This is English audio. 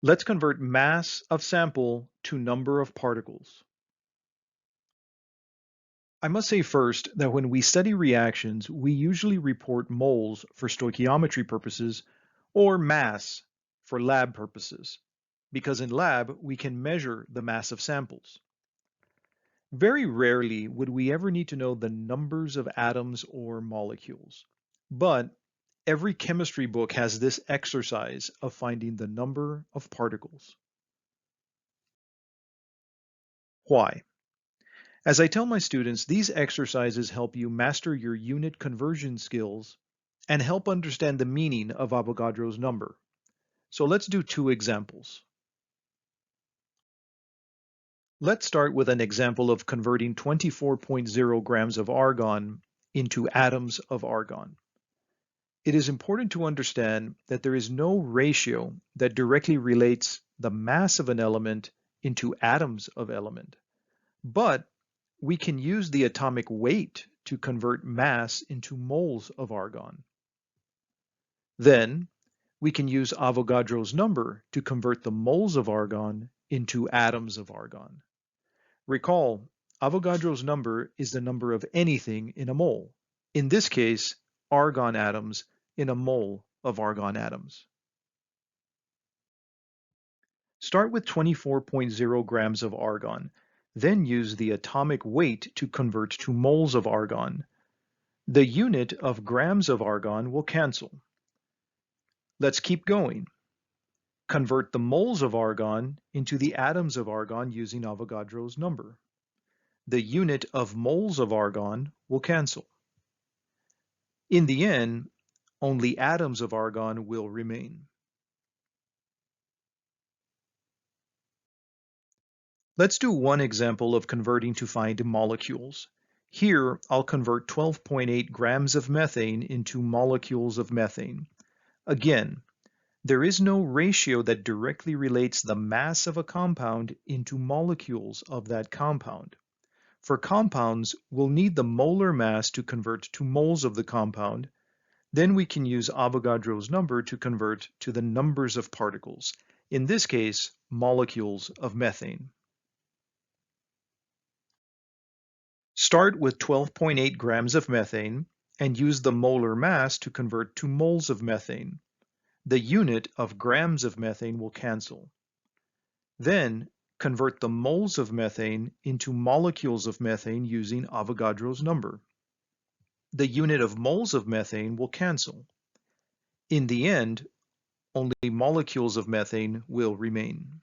Let's convert mass of sample to number of particles. I must say first that when we study reactions, we usually report moles for stoichiometry purposes or mass for lab purposes, because in lab we can measure the mass of samples. Very rarely would we ever need to know the numbers of atoms or molecules, but every chemistry book has this exercise of finding the number of particles. Why? As I tell my students, these exercises help you master your unit conversion skills and help understand the meaning of Avogadro's number. So let's do two examples. Let's start with an example of converting 24.0 grams of argon into atoms of argon. It is important to understand that there is no ratio that directly relates the mass of an element into atoms of element, but we can use the atomic weight to convert mass into moles of argon. Then we can use Avogadro's number to convert the moles of argon into atoms of argon. Recall, Avogadro's number is the number of anything in a mole. In this case, argon atoms in a mole of argon atoms. Start with 24.0 grams of argon, then use the atomic weight to convert to moles of argon. The unit of grams of argon will cancel. Let's keep going. Convert the moles of argon into the atoms of argon using Avogadro's number. The unit of moles of argon will cancel. In the end, only atoms of argon will remain. Let's do one example of converting to find molecules. Here, I'll convert 12.8 grams of methane into molecules of methane. Again, there is no ratio that directly relates the mass of a compound into molecules of that compound. For compounds, we'll need the molar mass to convert to moles of the compound. Then we can use Avogadro's number to convert to the numbers of particles, in this case, molecules of methane. Start with 12.8 grams of methane and use the molar mass to convert to moles of methane. The unit of grams of methane will cancel. Then convert the moles of methane into molecules of methane using Avogadro's number. The unit of moles of methane will cancel. In the end, only molecules of methane will remain.